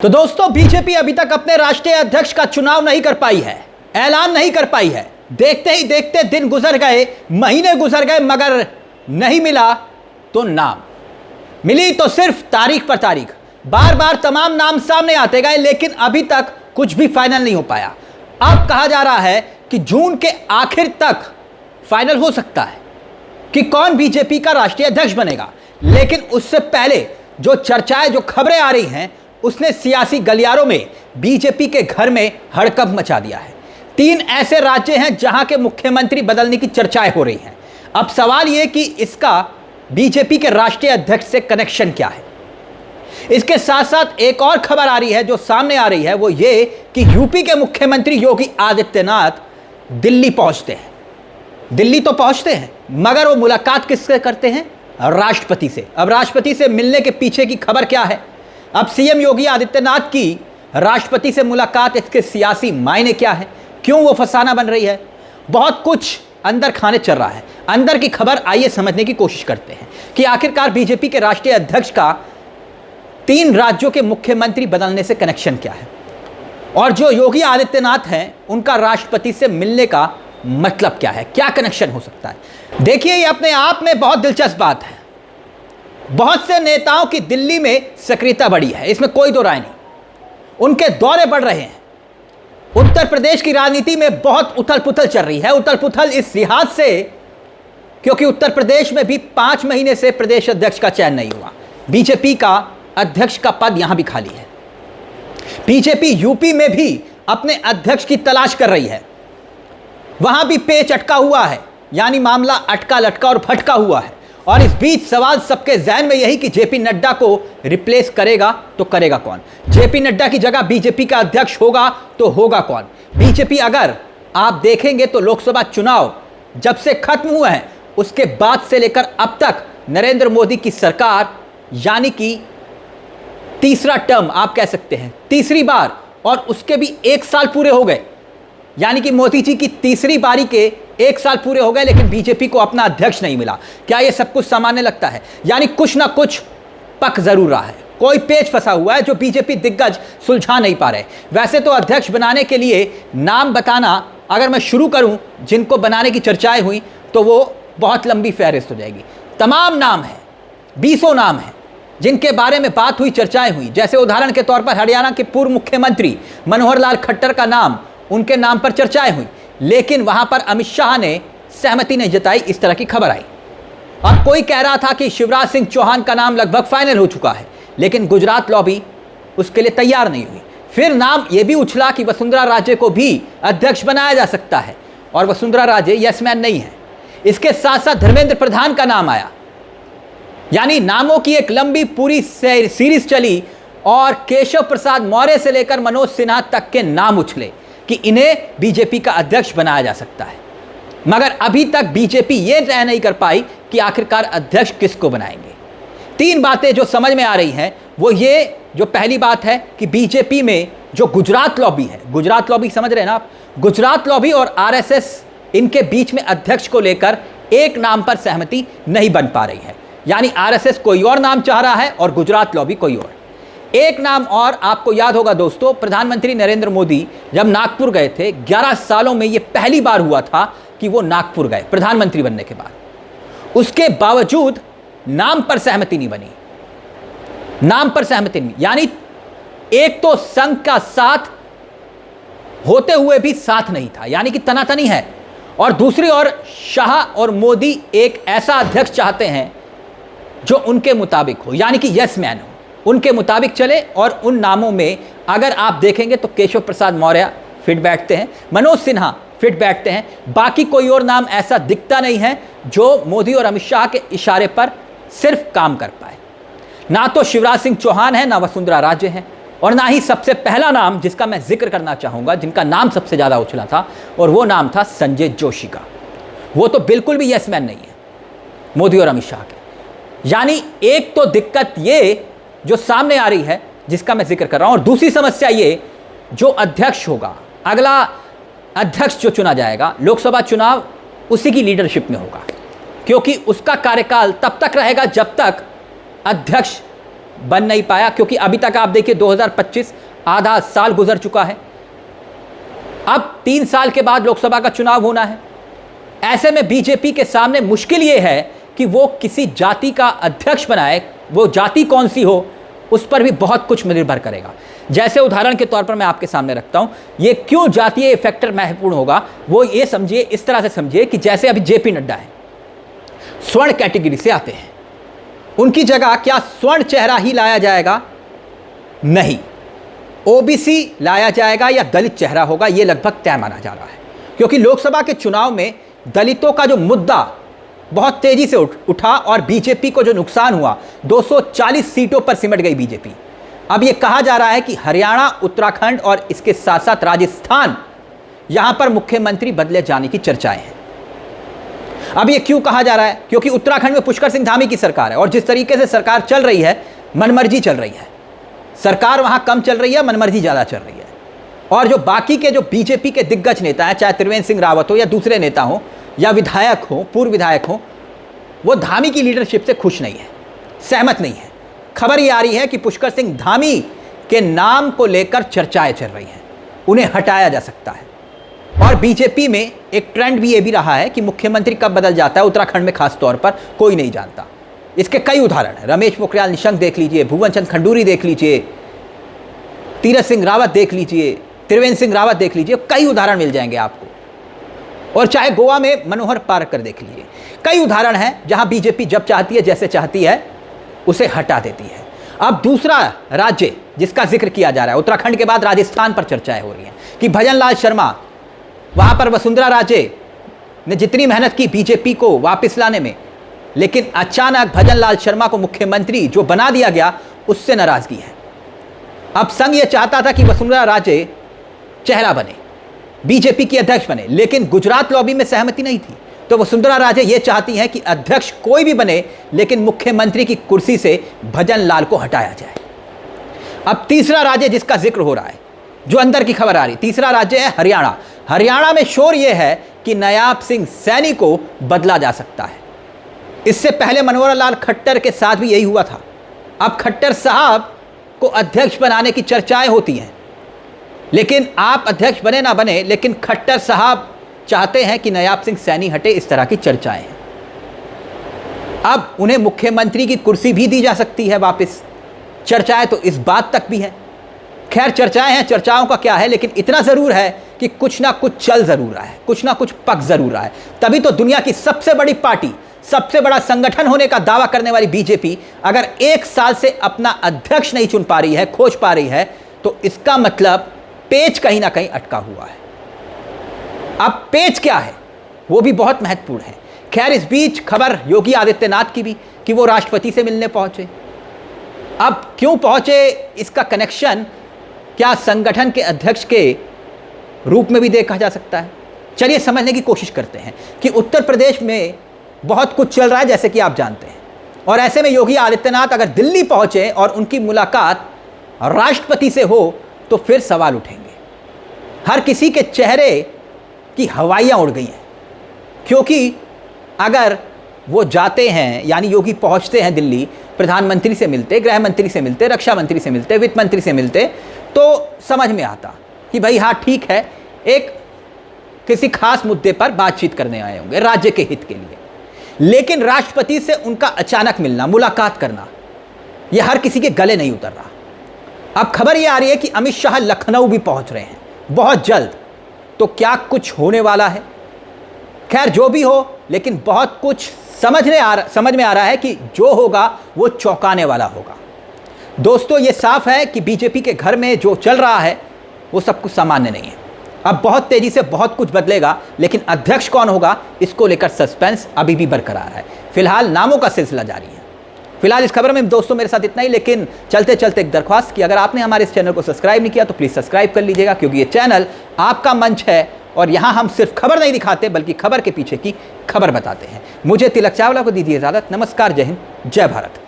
तो दोस्तों, बीजेपी अभी तक अपने राष्ट्रीय अध्यक्ष का चुनाव नहीं कर पाई है, ऐलान नहीं कर पाई है। देखते ही देखते दिन गुजर गए, महीने गुजर गए, मगर नहीं मिला तो नाम। मिली तो सिर्फ तारीख पर तारीख। बार बार तमाम नाम सामने आते गए, लेकिन अभी तक कुछ भी फाइनल नहीं हो पाया। अब कहा जा रहा है कि जून के आखिर तक फाइनल हो सकता है कि कौन बीजेपी का राष्ट्रीय अध्यक्ष बनेगा। लेकिन उससे पहले जो चर्चाएं, जो खबरें आ रही हैं, उसने सियासी गलियारों में बीजेपी के घर में हड़कंप मचा दिया है। 3 ऐसे राज्य हैं जहां के मुख्यमंत्री बदलने की चर्चाएं हो रही हैं। अब सवाल यह कि इसका बीजेपी के राष्ट्रीय अध्यक्ष से कनेक्शन क्या है। इसके साथ साथ एक और खबर आ रही है, जो सामने आ रही है, वो ये कि यूपी के मुख्यमंत्री योगी आदित्यनाथ दिल्ली पहुंचते हैं। दिल्ली तो पहुंचते हैं, मगर वो मुलाकात किससे करते हैं? राष्ट्रपति से। अब राष्ट्रपति से मिलने के पीछे की खबर क्या है? अब सीएम योगी आदित्यनाथ की राष्ट्रपति से मुलाकात, इसके सियासी मायने क्या है? क्यों वो फसाना बन रही है? बहुत कुछ अंदर खाने चल रहा है। अंदर की खबर आइए समझने की कोशिश करते हैं कि आखिरकार बीजेपी के राष्ट्रीय अध्यक्ष का 3 राज्यों के मुख्यमंत्री बदलने से कनेक्शन क्या है, और जो योगी आदित्यनाथ हैं उनका राष्ट्रपति से मिलने का मतलब क्या है, क्या कनेक्शन हो सकता है। देखिए, ये अपने आप में बहुत दिलचस्प बात है। बहुत से नेताओं की दिल्ली में सक्रियता बढ़ी है, इसमें कोई दो राय नहीं। उनके दौरे बढ़ रहे हैं। उत्तर प्रदेश की राजनीति में बहुत उथल पुथल चल रही है। उथल पुथल इस लिहाज से क्योंकि उत्तर प्रदेश में भी 5 महीने से प्रदेश अध्यक्ष का चयन नहीं हुआ। बीजेपी का अध्यक्ष का पद यहां भी खाली है। बीजेपी यूपी में भी अपने अध्यक्ष की तलाश कर रही है। वहां भी पेच अटका हुआ है, यानी मामला अटका लटका और फटका हुआ है। और इस बीच सवाल सबके ज़हन में यही कि जेपी नड्डा को रिप्लेस करेगा तो करेगा कौन? जेपी नड्डा की जगह बीजेपी का अध्यक्ष होगा तो होगा कौन? बीजेपी, अगर आप देखेंगे तो लोकसभा चुनाव जब से खत्म हुए हैं उसके बाद से लेकर अब तक नरेंद्र मोदी की सरकार, यानी कि तीसरा टर्म आप कह सकते हैं, तीसरी बार, और उसके भी 1 साल पूरे हो गए, यानी कि मोदी जी की तीसरी बारी के 1 साल पूरे हो गए, लेकिन बीजेपी को अपना अध्यक्ष नहीं मिला। क्या यह सब कुछ सामान्य लगता है? यानी कुछ ना कुछ पक जरूर रहा है, कोई पेच फंसा हुआ है जो बीजेपी दिग्गज सुलझा नहीं पा रहे। वैसे तो अध्यक्ष बनाने के लिए नाम बताना अगर मैं शुरू करूं, जिनको बनाने की चर्चाएं हुई, तो वो बहुत लंबी फहरिस्त हो जाएगी। तमाम नाम हैं, 20 नाम हैं जिनके बारे में बात हुई, चर्चाएं हुई। जैसे उदाहरण के तौर पर हरियाणा के पूर्व मुख्यमंत्री मनोहर लाल खट्टर का नाम, उनके नाम पर चर्चाएं हुई, लेकिन वहां पर अमित शाह ने सहमति नहीं जताई। इस तरह की खबर आई। और कोई कह रहा था कि शिवराज सिंह चौहान का नाम लगभग फाइनल हो चुका है, लेकिन गुजरात लॉबी उसके लिए तैयार नहीं हुई। फिर नाम यह भी उछला कि वसुंधरा राजे को भी अध्यक्ष बनाया जा सकता है, और वसुंधरा राजे यस-मैन नहीं है। इसके साथ साथ धर्मेंद्र प्रधान का नाम आया। यानी नामों की एक लंबी पूरी सीरीज चली, और केशव प्रसाद मौर्य से लेकर मनोज सिन्हा तक के नाम उछले कि इन्हें बीजेपी का अध्यक्ष बनाया जा सकता है। मगर अभी तक बीजेपी ये तय नहीं कर पाई कि आखिरकार अध्यक्ष किसको बनाएंगे। 3 बातें जो समझ में आ रही हैं वो ये, जो पहली बात है कि बीजेपी में जो गुजरात लॉबी है, गुजरात लॉबी समझ रहे हैं ना आप, गुजरात लॉबी और आरएसएस, इनके बीच में अध्यक्ष को लेकर एक नाम पर सहमति नहीं बन पा रही है। यानी आरएसएस कोई और नाम चाह रहा है और गुजरात लॉबी कोई और। एक नाम और आपको याद होगा दोस्तों, प्रधानमंत्री नरेंद्र मोदी जब नागपुर गए थे, 11 सालों में यह पहली बार हुआ था कि वो नागपुर गए प्रधानमंत्री बनने के बाद। उसके बावजूद नाम पर सहमति नहीं बनी, नाम पर सहमति नहीं। यानी एक तो संघ का साथ होते हुए भी साथ नहीं था, यानी कि तनातनी है। और दूसरी ओर शाह और मोदी एक ऐसा अध्यक्ष चाहते हैं जो उनके मुताबिक हो, यानी कि यस मैन हो, उनके मुताबिक चले। और उन नामों में अगर आप देखेंगे तो केशव प्रसाद मौर्य फिट बैठते हैं, मनोज सिन्हा फिट बैठते हैं। बाकी कोई और नाम ऐसा दिखता नहीं है जो मोदी और अमित शाह के इशारे पर सिर्फ काम कर पाए। ना तो शिवराज सिंह चौहान है, ना वसुंधरा राजे हैं, और ना ही सबसे पहला नाम जिसका मैं जिक्र करना चाहूँगा, जिनका नाम सबसे ज़्यादा उछला था, और वो नाम था संजय जोशी का। वो तो बिल्कुल भी यस मैन नहीं है मोदी और अमित शाह के। यानी एक तो दिक्कत ये जो सामने आ रही है, जिसका मैं जिक्र कर रहा हूं, और दूसरी समस्या ये, जो अध्यक्ष होगा, अगला अध्यक्ष जो चुना जाएगा, लोकसभा चुनाव उसी की लीडरशिप में होगा, क्योंकि उसका कार्यकाल तब तक रहेगा जब तक अध्यक्ष बन नहीं पाया, क्योंकि अभी तक आप देखिए 2025 आधा साल गुजर चुका है, अब 3 साल के बाद लोकसभा का चुनाव होना है। ऐसे में बीजेपी के सामने मुश्किल यह है कि वो किसी जाति का अध्यक्ष बनाए, वो जाति कौन सी हो उस पर भी बहुत कुछ निर्भर करेगा। जैसे उदाहरण के तौर पर मैं आपके सामने रखता हूं, ये क्यों जातीय फैक्टर महत्वपूर्ण होगा, वो ये समझिए, इस तरह से समझिए कि जैसे अभी जेपी नड्डा है, स्वर्ण कैटेगरी से आते हैं, उनकी जगह क्या स्वर्ण चेहरा ही लाया जाएगा? नहीं, ओबीसी लाया जाएगा या दलित चेहरा होगा, यह लगभग तय माना जा रहा है। क्योंकि लोकसभा के चुनाव में दलितों का जो मुद्दा बहुत तेजी से उठा और बीजेपी को जो नुकसान हुआ, 240 सीटों पर सिमट गई बीजेपी। अब यह कहा जा रहा है कि हरियाणा, उत्तराखंड और इसके साथ साथ राजस्थान, यहां पर मुख्यमंत्री बदले जाने की चर्चाएं हैं। अब यह क्यों कहा जा रहा है? क्योंकि उत्तराखंड में पुष्कर सिंह धामी की सरकार है और जिस तरीके से सरकार चल रही है, मनमर्जी चल रही है। सरकार वहां कम चल रही है, मनमर्जी ज्यादा चल रही है। और जो बाकी के जो बीजेपी के दिग्गज नेता हैं, चाहे त्रिवेंद्र सिंह रावत हो या दूसरे नेता हो या विधायक हो, पूर्व विधायक हो, वो धामी की लीडरशिप से खुश नहीं है, सहमत नहीं है। खबर ये आ रही है कि पुष्कर सिंह धामी के नाम को लेकर चर्चाएं चल रही हैं, उन्हें हटाया जा सकता है। और बीजेपी में एक ट्रेंड भी ये भी रहा है कि मुख्यमंत्री कब बदल जाता है, उत्तराखंड में खास तौर पर कोई नहीं जानता। इसके कई उदाहरण हैं। रमेश पोखरियाल निशंक देख लीजिए, भुवन चंद्र खंडूरी देख लीजिए, तीरथ सिंह रावत देख लीजिए, त्रिवेंद्र सिंह रावत देख लीजिए, कई उदाहरण मिल जाएंगे आपको। और चाहे गोवा में मनोहर पार्कर देख लीजिए, कई उदाहरण हैं जहां बीजेपी जब चाहती है, जैसे चाहती है, उसे हटा देती है। अब दूसरा राज्य जिसका जिक्र किया जा रहा है, उत्तराखंड के बाद राजस्थान पर चर्चाएं हो रही हैं कि भजनलाल शर्मा, वहां पर वसुंधरा राजे ने जितनी मेहनत की बीजेपी को वापस लाने में, लेकिन अचानक भजनलाल शर्मा को मुख्यमंत्री जो बना दिया गया, उससे नाराजगी है। अब संघ यह चाहता था कि वसुंधरा राजे चेहरा बने, बीजेपी की अध्यक्ष बने, लेकिन गुजरात लॉबी में सहमति नहीं थी। तो वसुंधरा राजे ये चाहती हैं कि अध्यक्ष कोई भी बने, लेकिन मुख्यमंत्री की कुर्सी से भजनलाल को हटाया जाए। अब तीसरा राज्य जिसका जिक्र हो रहा है, जो अंदर की खबर आ रही, तीसरा राज्य है हरियाणा। हरियाणा में शोर यह है कि नायब सिंह सैनी को बदला जा सकता है। इससे पहले मनोहर लाल खट्टर के साथ भी यही हुआ था। अब खट्टर साहब को अध्यक्ष बनाने की चर्चाएं होती हैं, लेकिन आप अध्यक्ष बने ना बने, लेकिन खट्टर साहब चाहते हैं कि नायब सिंह सैनी हटे, इस तरह की चर्चाएं हैं। अब उन्हें मुख्यमंत्री की कुर्सी भी दी जा सकती है वापस, चर्चाएं तो इस बात तक भी है। खैर चर्चाएं हैं, चर्चाओं का क्या है, लेकिन इतना जरूर है कि कुछ ना कुछ चल जरूर रहा है, कुछ ना कुछ पक जरूर रहा है। तभी तो दुनिया की सबसे बड़ी पार्टी, सबसे बड़ा संगठन होने का दावा करने वाली बीजेपी अगर 1 साल से अपना अध्यक्ष नहीं चुन पा रही है, खोज पा रही है, तो इसका मतलब पेच कहीं ना कहीं अटका हुआ है। अब पेच क्या है, वो भी बहुत महत्वपूर्ण है। खैर इस बीच खबर योगी आदित्यनाथ की भी कि वो राष्ट्रपति से मिलने पहुंचे। अब क्यों पहुंचे, इसका कनेक्शन क्या संगठन के अध्यक्ष के रूप में भी देखा जा सकता है? चलिए समझने की कोशिश करते हैं कि उत्तर प्रदेश में बहुत कुछ चल रहा है, जैसे कि आप जानते हैं। और ऐसे में योगी आदित्यनाथ अगर दिल्ली पहुंचे और उनकी मुलाकात राष्ट्रपति से हो, तो फिर सवाल उठेंगे। हर किसी के चेहरे की हवाइयां उड़ गई हैं, क्योंकि अगर वो जाते हैं, यानी योगी पहुंचते हैं दिल्ली, प्रधानमंत्री से मिलते, गृह मंत्री से मिलते, रक्षा मंत्री से मिलते, वित्त मंत्री से मिलते, तो समझ में आता कि भाई हाँ ठीक है, एक किसी खास मुद्दे पर बातचीत करने आए होंगे राज्य के हित के लिए। लेकिन राष्ट्रपति से उनका अचानक मिलना, मुलाकात करना, यह हर किसी के गले नहीं उतर रहा। अब खबर यह आ रही है कि अमित शाह लखनऊ भी पहुंच रहे हैं बहुत जल्द। तो क्या कुछ होने वाला है? खैर जो भी हो, लेकिन बहुत कुछ समझ में आ रहा है कि जो होगा वो चौंकाने वाला होगा। दोस्तों ये साफ है कि बीजेपी के घर में जो चल रहा है वो सब कुछ सामान्य नहीं है। अब बहुत तेजी से बहुत कुछ बदलेगा, लेकिन अध्यक्ष कौन होगा इसको लेकर सस्पेंस अभी भी बरकरार है। फिलहाल नामों का सिलसिला जारी है। फिलहाल इस खबर में दोस्तों मेरे साथ इतना ही, लेकिन चलते चलते एक दरख्वास्त कि अगर आपने हमारे इस चैनल को सब्सक्राइब नहीं किया तो प्लीज़ सब्सक्राइब कर लीजिएगा, क्योंकि ये चैनल आपका मंच है और यहाँ हम सिर्फ खबर नहीं दिखाते बल्कि खबर के पीछे की खबर बताते हैं। मुझे तिलक चावला को दीजिए इजाज़त। नमस्कार, जय हिंद, जय भारत।